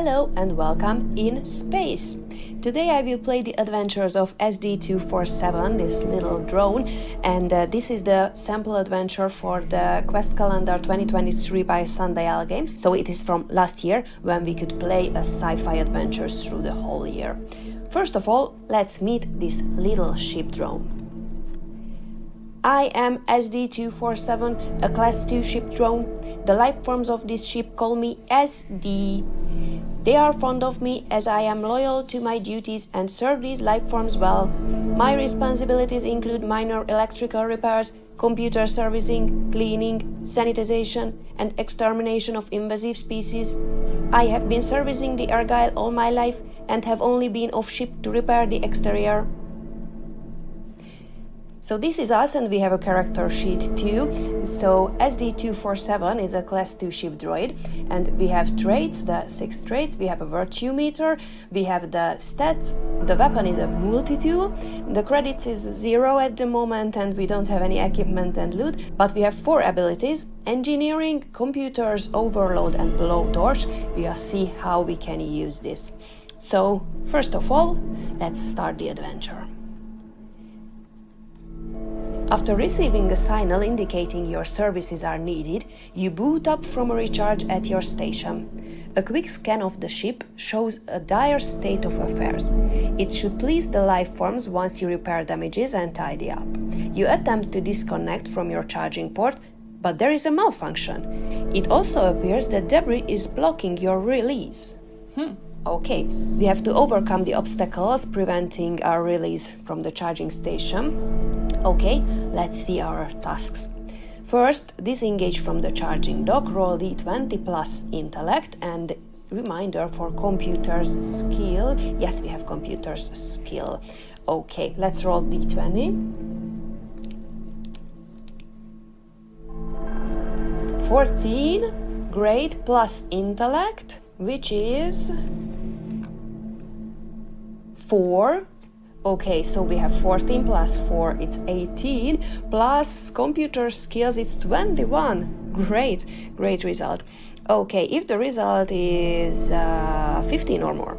Hello and welcome in space! Today I will play the adventures of SD-247, this little drone, and this is the sample adventure for the Quest Calendar 2023 by Sundial Games, so it is from last year when we could play a sci-fi adventures through the whole year. First of all, let's meet this little ship drone. I am SD-247, a Class 2 ship drone. The life forms of this ship call me SD. They are fond of me as I am loyal to my duties and serve these life forms well. My responsibilities include minor electrical repairs, computer servicing, cleaning, sanitization, and extermination of invasive species. I have been servicing the Argyle all my life and have only been off ship to repair the exterior. So this is us, and we have a character sheet too. So SD-247 is a Class 2 ship droid, and we have traits, the 6 traits, we have a virtue meter, we have the stats, the weapon is a multi-tool, the credits is 0 at the moment, and we don't have any equipment and loot, but we have 4 abilities: engineering, computers, overload, and blowtorch. We'll see how we can use this. So first of all, let's start the adventure. After receiving a signal indicating your services are needed, you boot up from a recharge at your station. A quick scan of the ship shows a dire state of affairs. It should please the life forms once you repair damages and tidy up. You attempt to disconnect from your charging port, but there is a malfunction. It also appears that debris is blocking your release. Okay, we have to overcome the obstacles preventing our release from the charging station. Okay, let's see our tasks. First, disengage from the charging dock, roll D20 plus intellect, and reminder for computers skill. Yes, we have computers skill. Okay, let's roll D20. 14, great, plus intellect, which is 4. Okay, so we have 14 plus 4, it's 18, plus computer skills, it's 21. Great result. Okay, if the result is 15 or more,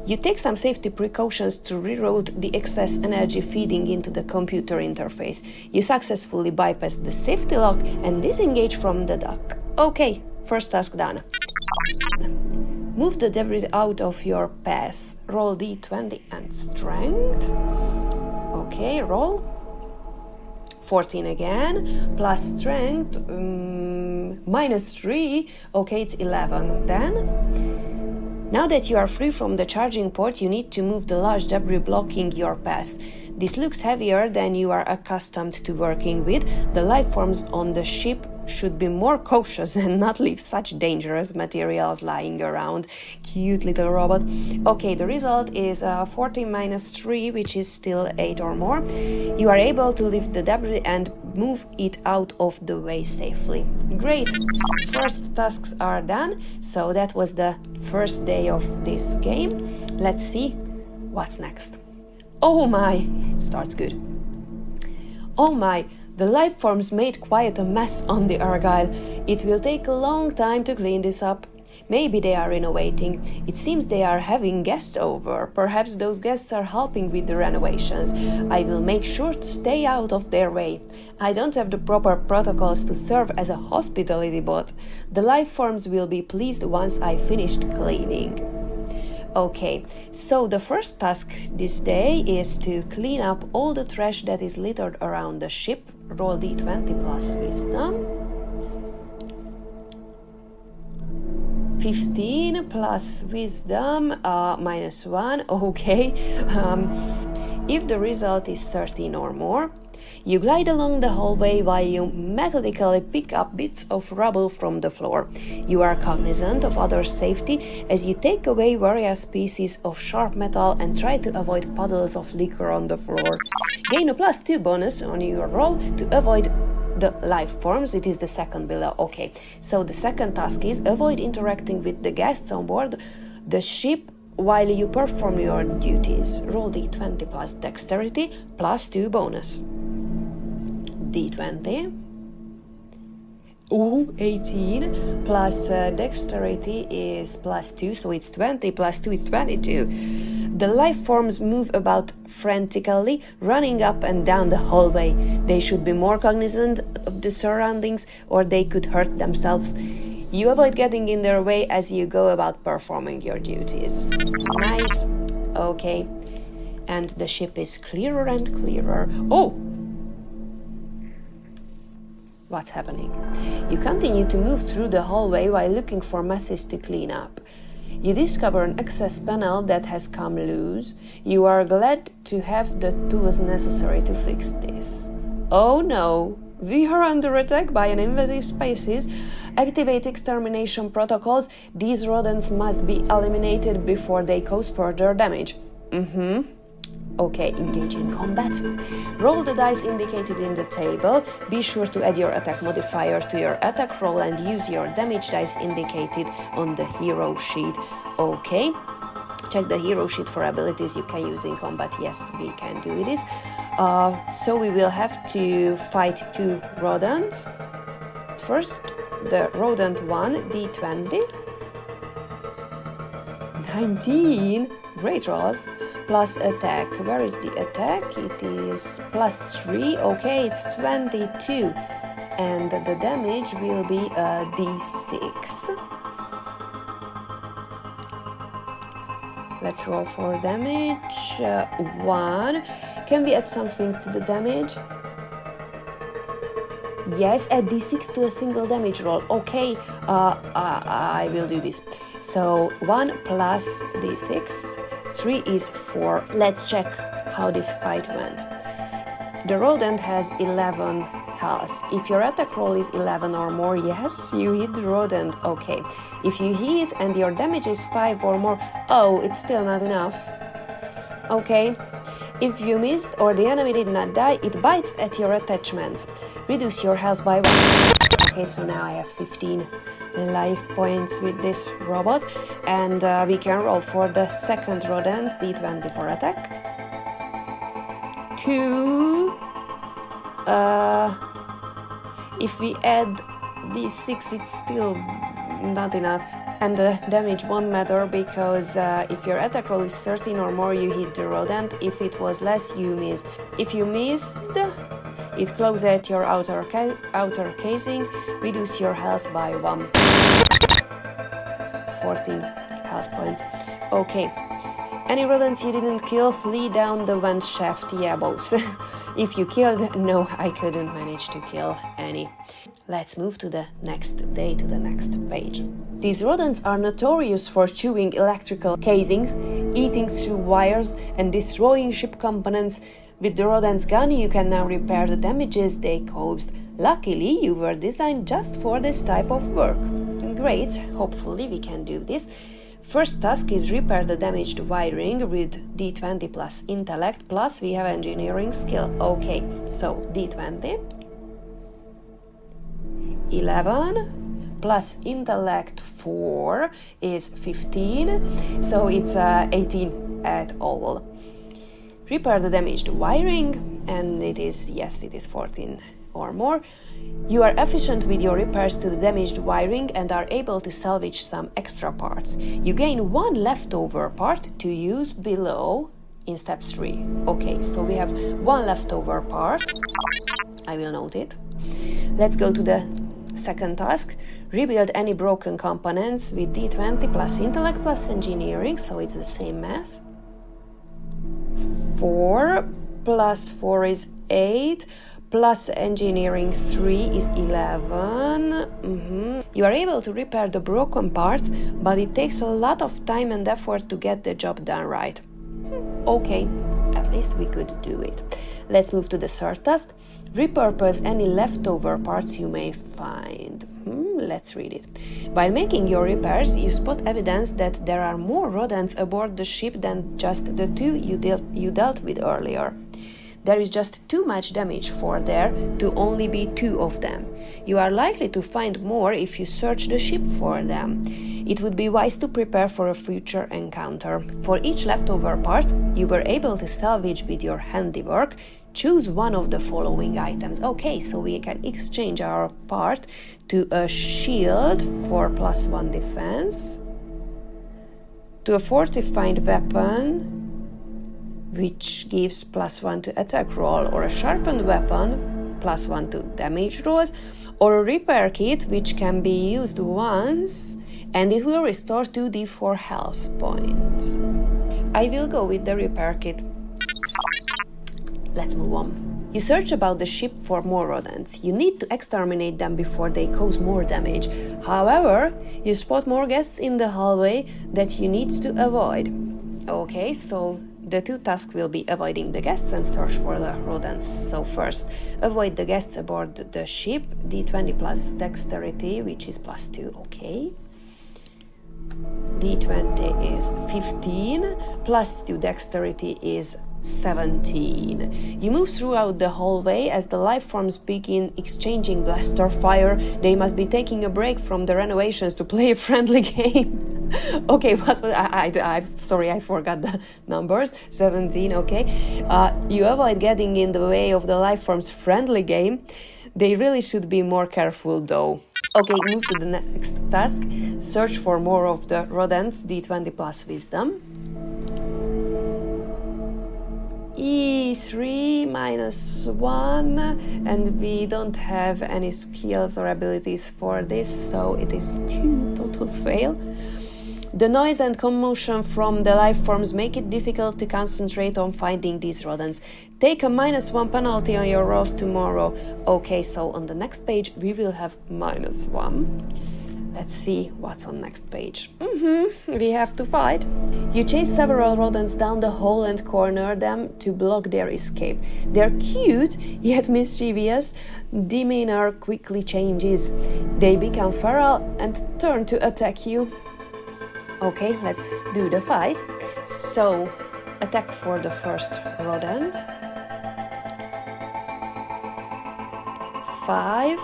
you take some safety precautions to reroute the excess energy feeding into the computer interface. You successfully bypass the safety lock and disengage from the dock. Okay, first task done. Move the debris out of your path. Roll D20 and strength. Okay, roll. 14 again, plus strength, minus 3. Okay, it's 11. Then, now that you are free from the charging port, you need to move the large debris blocking your path. This looks heavier than you are accustomed to working with. The life forms on the ship should be more cautious and not leave such dangerous materials lying around. Cute little robot. Okay, the result is 14 minus 3, which is still 8 or more. You are able to lift the debris and move it out of the way safely. Great! First tasks are done, so that was the first day of this game. Let's see what's next. Oh my! It starts good. Oh my! The life forms made quite a mess on the Argyle. It will take a long time to clean this up. Maybe they are renovating. It seems they are having guests over. Perhaps those guests are helping with the renovations. I will make sure to stay out of their way. I don't have the proper protocols to serve as a hospitality bot. The life forms will be pleased once I finished cleaning. Okay, so the first task this day is to clean up all the trash that is littered around the ship. Roll D20 plus wisdom. 15 plus wisdom, minus 1. Okay, if the result is 13 or more, you glide along the hallway while you methodically pick up bits of rubble from the floor. You are cognizant of others' safety as you take away various pieces of sharp metal and try to avoid puddles of liquor on the floor. Gain a +2 bonus on your roll to avoid the life forms. It is the second below. Okay, so the second task is avoid interacting with the guests on board the ship while you perform your duties. Roll D20 plus dexterity, +2 bonus. D20. Ooh, 18 plus dexterity is plus 2, so it's 20, plus 2 is 22. The life forms move about frantically, running up and down the hallway. They should be more cognizant of the surroundings, or they could hurt themselves. You avoid getting in their way as you go about performing your duties. Nice. Okay. And the ship is clearer and clearer. Oh! What's happening? You continue to move through the hallway while looking for messes to clean up. You discover an access panel that has come loose. You are glad to have the tools necessary to fix this. Oh no! We are under attack by an invasive species. Activate extermination protocols. These rodents must be eliminated before they cause further damage. Okay, engage in combat. Roll the dice indicated in the table. Be sure to add your attack modifier to your attack roll and use your damage dice indicated on the hero sheet. Okay. Check the hero sheet for abilities you can use in combat. Yes, we can do this. So we will have to fight 2 rodents. First, the rodent 1, d20. 19. Great rolls. Plus attack. Where is the attack? It is plus 3. Okay, it's 22. And the damage will be a d6. Let's roll for damage. 1. Can we add something to the damage? Yes, add d6 to a single damage roll. Okay, I will do this. So 1 plus d6. 3 is 4. Let's check how this fight went. The rodent has 11 health. If your attack roll is 11 or more, yes, you hit the rodent. Okay. If you hit and your damage is 5 or more, oh, it's still not enough. Okay. If you missed or the enemy did not die, it bites at your attachments. Reduce your health by 1. Okay, so now I have 15 life points with this robot, and we can roll for the second rodent, d20 for attack. 2. If we add d6, it's still not enough. And the damage won't matter because if your attack roll is 13 or more, you hit the rodent. If it was less, you missed. If you missed, it closes at your outer casing. Reduce your health by 1. 14 health points. Okay. Any rodents you didn't kill, flee down the vent shaft. Yeah, both. If you killed, no, I couldn't manage to kill any. Let's move to the next day, to the next page. These rodents are notorious for chewing electrical casings, eating through wires, and destroying ship components. With the rodent's gun, you can now repair the damages they caused. Luckily, you were designed just for this type of work. Great, hopefully we can do this. First task is repair the damaged wiring with d20 plus intellect, plus we have engineering skill. Okay, so d20. 11 plus intellect 4 is 15, so it's 18 at all. Repair the damaged wiring, and it is 14 or more. You are efficient with your repairs to the damaged wiring and are able to salvage some extra parts. You gain 1 leftover part to use below in step 3. Okay, so we have 1 leftover part. I will note it. Let's go to the second task. Rebuild any broken components with d20 plus intellect plus engineering, so it's the same math. 4 plus 4 is 8, plus engineering 3 is 11. You are able to repair the broken parts, but it takes a lot of time and effort to get the job done right. Okay, at least we could do it. Let's move to the third task. Repurpose any leftover parts you may find. Let's read it. While making your repairs, you spot evidence that there are more rodents aboard the ship than just the 2 you dealt with earlier. There is just too much damage for there to only be 2 of them. You are likely to find more if you search the ship for them. It would be wise to prepare for a future encounter. For each leftover part you were able to salvage with your handiwork, choose one of the following items. Okay, so we can exchange our part to a shield for +1 defense, to a fortified weapon, which gives +1 to attack roll, or a sharpened weapon, +1 to damage rolls, or a repair kit, which can be used once and it will restore 2d4 health points. I will go with the repair kit. Let's move on. You search about the ship for more rodents. You need to exterminate them before they cause more damage. However, you spot more guests in the hallway that you need to avoid. Okay, so the 2 tasks will be avoiding the guests and search for the rodents. So first, avoid the guests aboard the ship, d20 plus dexterity, which is +2, okay. d20 is 15, +2 dexterity is 17. You move throughout the hallway as the life forms begin exchanging blaster fire. They must be taking a break from the renovations to play a friendly game. Okay, what was I sorry, I forgot the numbers. 17, okay. You avoid getting in the way of the life forms friendly game. They really should be more careful though. Okay, move to the next task. Search for more of the rodents, d20 plus wisdom. E3 -1, and we don't have any skills or abilities for this, so it is 2 total fail. The noise and commotion from the life forms make it difficult to concentrate on finding these rodents. Take a -1 penalty on your rolls tomorrow. Okay, so on the next page we will have -1. Let's see what's on next page. We have to fight. You chase several rodents down the hall and corner them to block their escape. They're cute, yet mischievous. Demeanor quickly changes. They become feral and turn to attack you. Okay, let's do the fight. So, attack for the first rodent. 5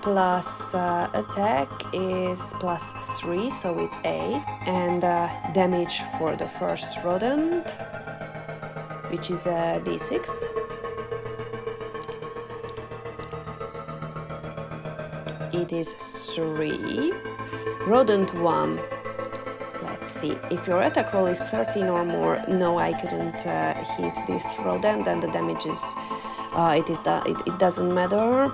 plus attack is +3, so it's 8. And damage for the first rodent, which is a d6. It is 3. Rodent 1. Let's see. If your attack roll is 13 or more, no, I couldn't hit this rodent, and the damage is it doesn't matter.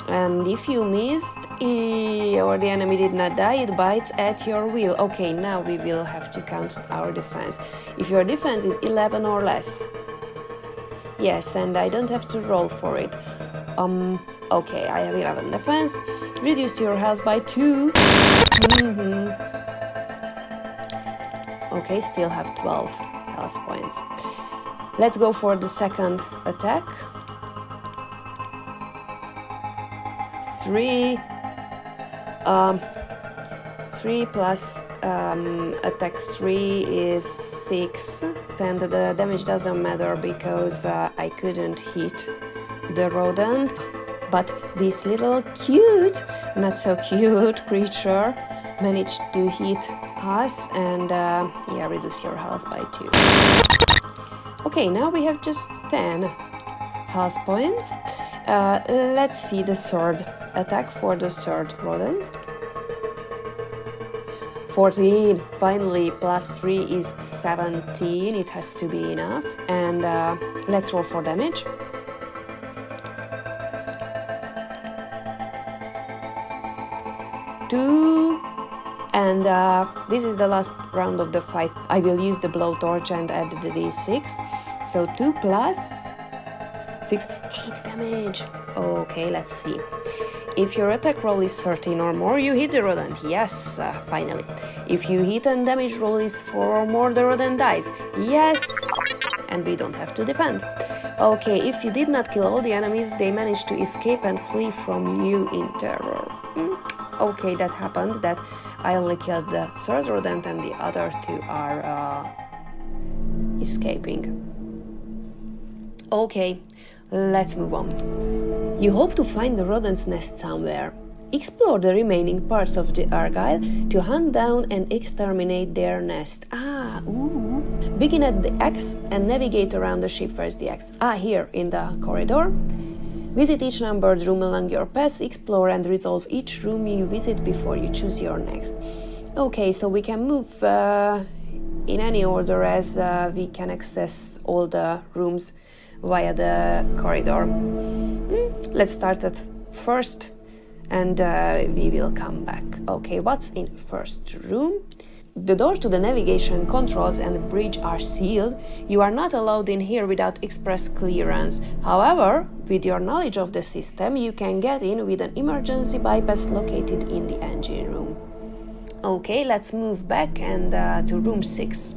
And if you missed or the enemy did not die, it bites at your will. Okay, now we will have to count our defense. If your defense is 11 or less, yes, and I don't have to roll for it. Okay, I have 11 defense. Reduce your health by 2. Okay, still have 12 health points. Let's go for the second attack. 3 plus attack 3 is 6, and the damage doesn't matter because I couldn't hit the rodent, but this little cute, not so cute creature managed to hit us, and yeah, reduce your health by 2. Okay, now we have just 10 health points. Let's see the third attack for the third rodent. 14. Finally, +3 is 17. It has to be enough. And let's roll for damage. 2. And this is the last round of the fight. I will use the blowtorch and add the d6. So 2 plus 6, 8 damage. Okay, let's see. If your attack roll is 13 or more, you hit the rodent. Yes, finally. If you hit and damage roll is 4 or more, the rodent dies. Yes! And we don't have to defend. Okay, if you did not kill all the enemies, they managed to escape and flee from you in terror. Okay, that happened, that I only killed the third rodent and the other 2 are escaping. Okay, let's move on. You hope to find the rodent's nest somewhere. Explore the remaining parts of the argyle to hunt down and exterminate their nest. Begin at the X and navigate around the ship. Where's the X? Here in the corridor. Visit each numbered room along your path, explore and resolve each room you visit before you choose your next. Okay, so we can move in any order as we can access all the rooms via the corridor. Let's start at first and we will come back. Okay, what's in first room? The door to the navigation controls and the bridge are sealed. You are not allowed in here without express clearance. However, with your knowledge of the system, you can get in with an emergency bypass located in the engine room. Okay, let's move back and to room 6.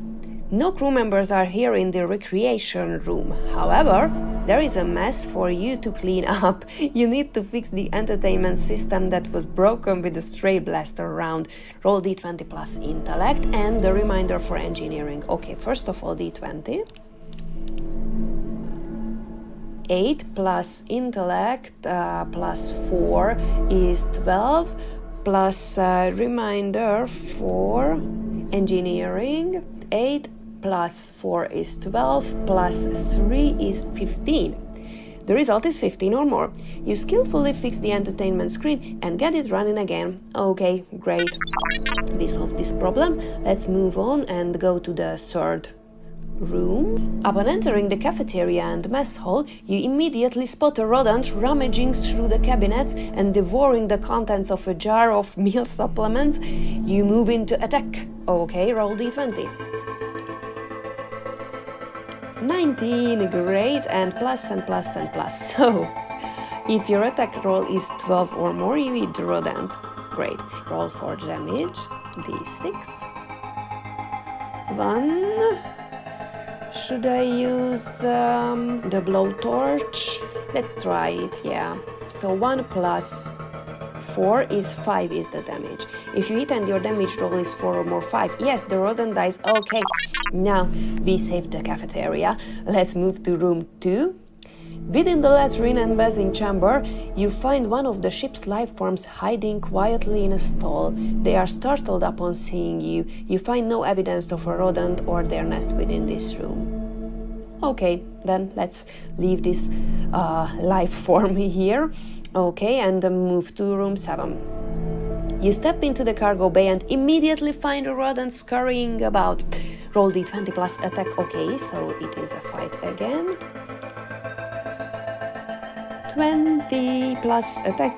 No crew members are here in the recreation room. However, there is a mess for you to clean up. You need to fix the entertainment system that was broken with a stray blaster round. Roll d20 plus intellect and the reminder for engineering. Okay, first of all d20. 8 plus intellect plus 4 is 12 plus reminder for engineering. 8 plus 4 is 12, plus 3 is 15. The result is 15 or more. You skillfully fix the entertainment screen and get it running again. Okay, great. We solved this problem. Let's move on and go to the third room. Upon entering the cafeteria and mess hall, you immediately spot a rodent rummaging through the cabinets and devouring the contents of a jar of meal supplements. You move into attack. Okay, roll d20. 19, great, and plus and plus and plus. So, if your attack roll is 12 or more, you eat the rodent. Great. Roll for damage. D6. 1. Should I use the blowtorch? Let's try it, yeah. So 1 plus 4 is 5 is the damage. If you hit and your damage roll is 4 or more, 5. Yes, the rodent dies. Okay, now we saved the cafeteria. Let's move to room 2. Within the latrine and bathing chamber, you find one of the ship's life forms hiding quietly in a stall. They are startled upon seeing you. You find no evidence of a rodent or their nest within this room. Okay, then let's leave this life form here. Okay, and move to room 7. You step into the cargo bay and immediately find a rodent scurrying about. Roll d20 plus attack. Okay, so it is a fight again. 20 plus attack.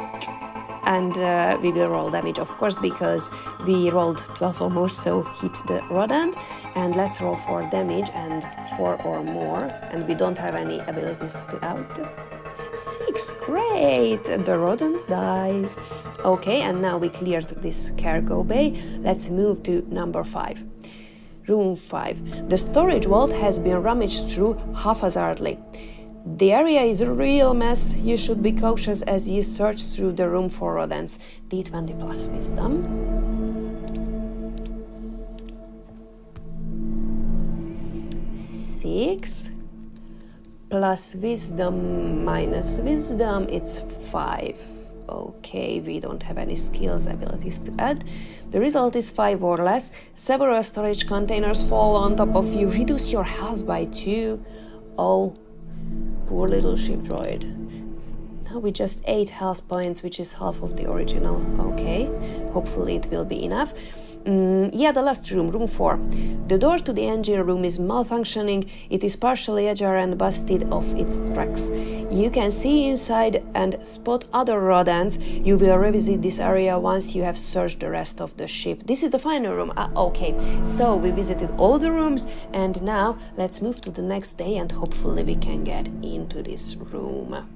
And we will roll damage, of course, because we rolled 12 or more, so hit the rodent. And let's roll for damage and 4 or more. And we don't have any abilities to out. 6, great! The rodent dies. Okay, and now we cleared this cargo bay. Let's move to number 5. Room 5. The storage vault has been rummaged through haphazardly. The area is a real mess. You should be cautious as you search through the room for rodents. D20 plus wisdom. 6 plus wisdom minus wisdom, it's 5. Okay, we don't have any skills, abilities to add. The result is 5 or less. Several storage containers fall on top of you. Reduce your health by 2. Oh, poor little ship droid. Now we just 8 health points, which is half of the original. Okay, hopefully it will be enough. Yeah, the last room, room 4. The door to the engine room is malfunctioning. It is partially ajar and busted off its tracks. You can see inside and spot other rodents. You will revisit this area once you have searched the rest of the ship. This is the final room. Okay, so we visited all the rooms, and now let's move to the next day and hopefully we can get into this room.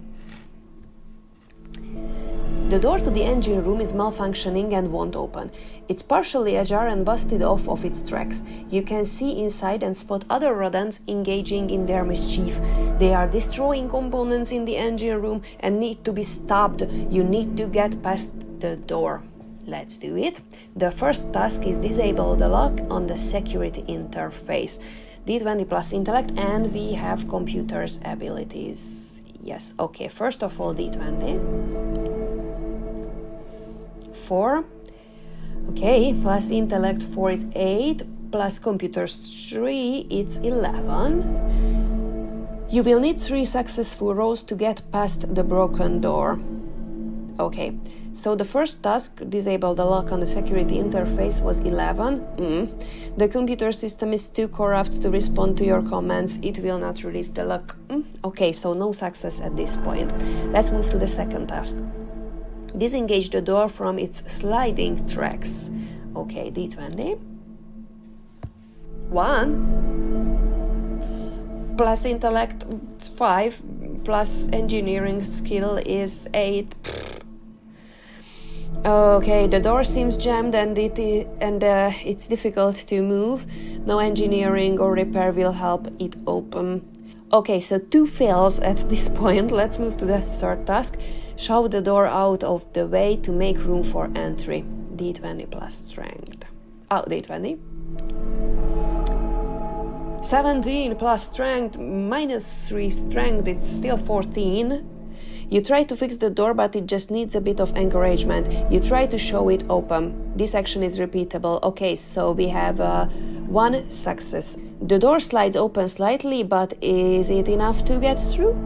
The door to the engine room is malfunctioning and won't open. It's partially ajar and busted off of its tracks. You can see inside and spot other rodents engaging in their mischief. They are destroying components in the engine room and need to be stopped. You need to get past the door. Let's do it. The first task is disable the lock on the security interface. D20 plus intellect, and we have computers abilities. Yes, okay, first of all D20. 4. Okay, plus intellect 4 is 8, plus computers 3, it's 11. You will need 3 successful rolls to get past the broken door. Okay, so the first task, disable the lock on the security interface, was 11. The computer system is too corrupt to respond to your commands. It will not release the lock. Okay, so no success at this point. Let's move to the second task. Disengage the door from its sliding tracks. Okay, D20. 1. Plus intellect 5, plus engineering skill is 8. Okay, the door seems jammed and it's difficult to move. No engineering or repair will help it open. Okay, so 2 fails at this point. Let's move to the third task. Shove the door out of the way to make room for entry. D20 plus strength. D20. 17 plus strength, minus 3 strength, it's still 14. You try to fix the door, but it just needs a bit of encouragement. You try to show it open. This action is repeatable. Okay, so we have 1 success. The door slides open slightly, but is it enough to get through?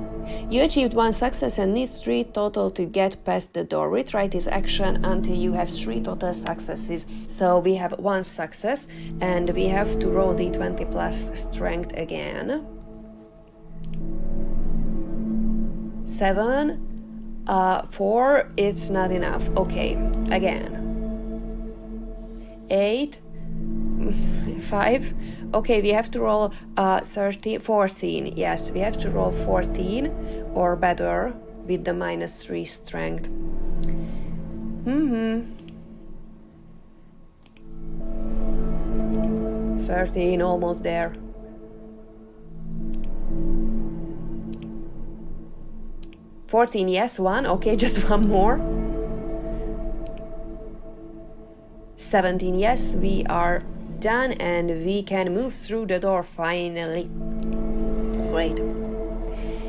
You achieved 1 success and need 3 total to get past the door. Retry this action until you have 3 total successes. So we have 1 success, and we have to roll D20 plus strength again. 7, 4, it's not enough. Okay, again. 8, 5. Okay, we have to roll 14. Yes, we have to roll 14 or better with the minus 3 strength. 13, almost there. 14, yes, 1. Okay, just 1 more. 17, yes, we are done and we can move through the door finally. Great.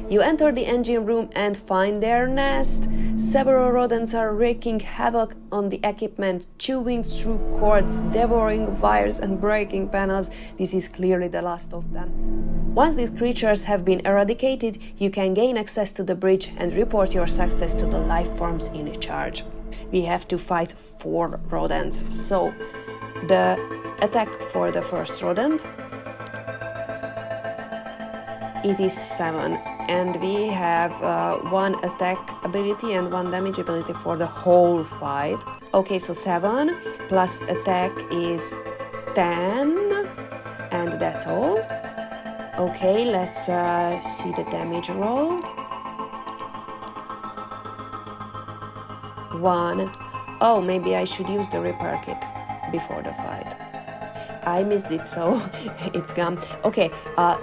You enter the engine room and find their nest. Several rodents are wreaking havoc on the equipment, chewing through cords, devouring wires and breaking panels. This is clearly the last of them. Once these creatures have been eradicated, you can gain access to the bridge and report your success to the life forms in charge. We have to fight 4 rodents. So, the attack for the first rodent, it is 7, and we have 1 attack ability and 1 damage ability for the whole fight. Okay, so 7 plus attack is 10, and that's all. Okay, let's see the damage roll. 1. Oh, maybe I should use the repair kit before the fight. I missed it, so it's gone. Okay,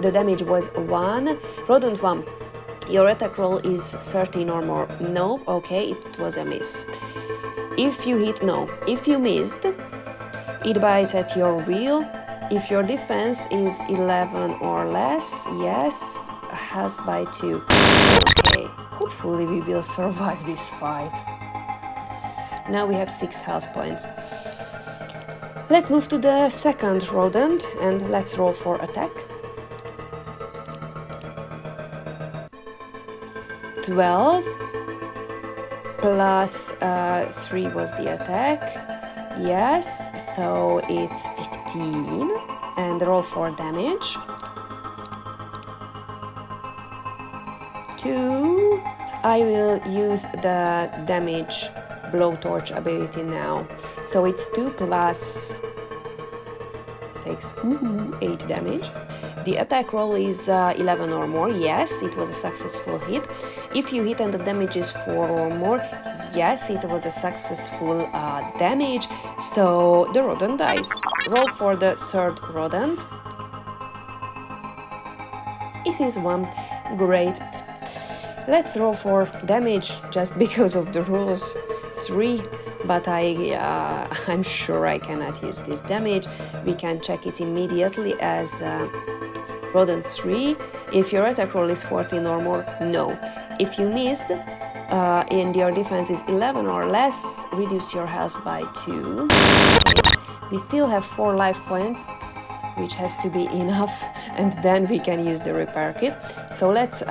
the damage was 1. Rodent 1, your attack roll is 13 or more. No, okay, it was a miss. If you hit, no. If you missed, it bites at your will. If your defense is 11 or less, yes, has by 2. Okay, hopefully we will survive this fight. Now we have 6 health points. Let's move to the second rodent and let's roll for attack. 12 plus 3 was the attack. Yes, so it's 15. And roll for damage. 2. I will use the damage blowtorch ability now. So it's 2 plus 6, 8 damage. The attack roll is 11 or more. Yes, it was a successful hit. If you hit and the damage is 4 or more, yes, it was a successful damage. So the rodent dies. Roll for the third rodent. It is 1. Great. Let's roll for damage just because of the rules. 3, but I'm sure I cannot use this damage. We can check it immediately as Rodent 3. If your attack roll is 14 or more, no. If you missed and your defense is 11 or less, reduce your health by 2. Okay. We still have 4 life points, which has to be enough, and then we can use the repair kit. So let's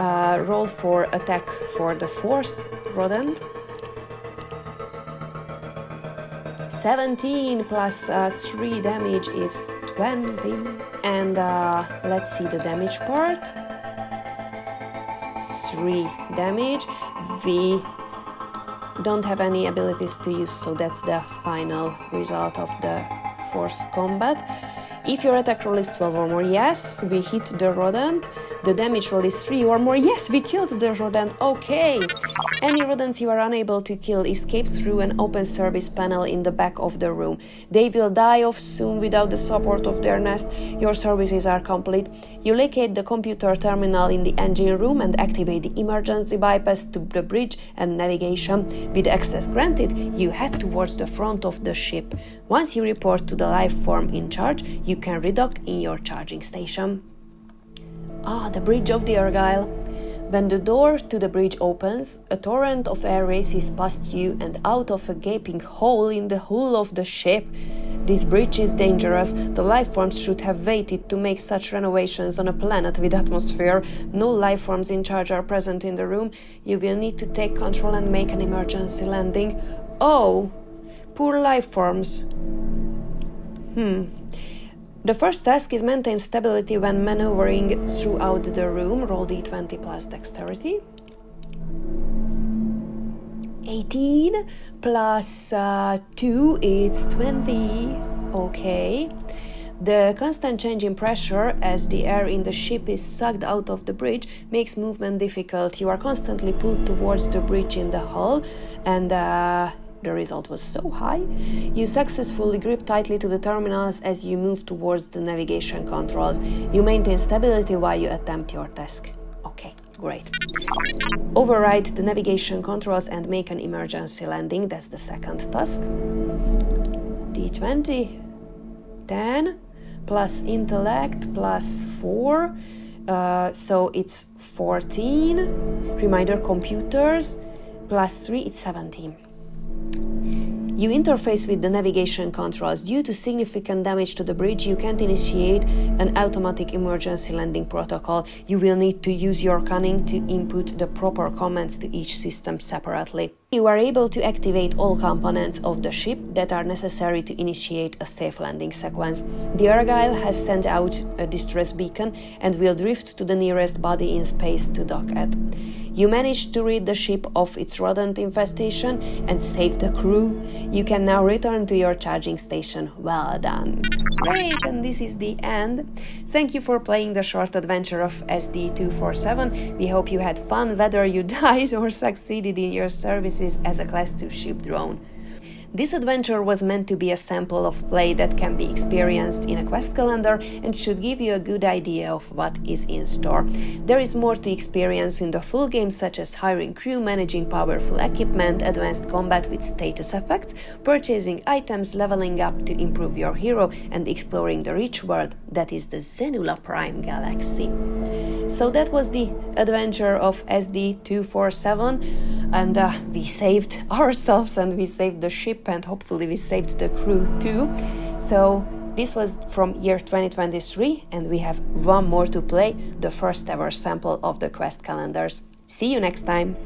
roll for attack for the 4th rodent. 17 plus 3 damage is 20. And let's see the damage part. 3 damage. We don't have any abilities to use, so that's the final result of the forced combat. If your attack roll is 12 or more, yes, we hit the rodent. The damage roll is 3 or more, yes, we killed the rodent, okay. Any rodents you are unable to kill escape through an open service panel in the back of the room. They will die off soon without the support of their nest. Your services are complete. You locate the computer terminal in the engine room and activate the emergency bypass to the bridge and navigation. With access granted, you head towards the front of the ship. Once you report to the life form in charge, you can redock in your charging station. The bridge of the Argyle. When the door to the bridge opens, a torrent of air races past you and out of a gaping hole in the hull of the ship. This bridge is dangerous. The life forms should have waited to make such renovations on a planet with atmosphere. No life forms in charge are present in the room. You will need to take control and make an emergency landing. Oh, poor life forms. The first task is maintain stability when maneuvering throughout the room. Roll d20 plus dexterity. 18 plus 2, it's 20. Okay. The constant change in pressure as the air in the ship is sucked out of the bridge makes movement difficult. You are constantly pulled towards the bridge in the hull, and the result was so high. You successfully grip tightly to the terminals as you move towards the navigation controls. You maintain stability while you attempt your task. Okay, great. Override the navigation controls and make an emergency landing. That's the second task. D20. 10 plus intellect plus 4. So it's 14. Reminder, computers plus 3, it's 17. You interface with the navigation controls. Due to significant damage to the bridge, you can't initiate an automatic emergency landing protocol. You will need to use your cunning to input the proper commands to each system separately. You are able to activate all components of the ship that are necessary to initiate a safe landing sequence. The Argyle has sent out a distress beacon and will drift to the nearest body in space to dock at. You managed to rid the ship of its rodent infestation and save the crew. You can now return to your charging station. Well done. Great, and this is the end. Thank you for playing the short adventure of SD-247. We hope you had fun, whether you died or succeeded in your services as a Class 2 ship drone. This adventure was meant to be a sample of play that can be experienced in a quest calendar and should give you a good idea of what is in store. There is more to experience in the full game, such as hiring crew, managing powerful equipment, advanced combat with status effects, purchasing items, leveling up to improve your hero, and exploring the rich world that is the Zenula Prime Galaxy. So that was the adventure of SD-247, and we saved ourselves and we saved the ship, and hopefully we saved the crew too. So this was from year 2023, and we have one more to play, the first ever sample of the quest calendars. See you next time!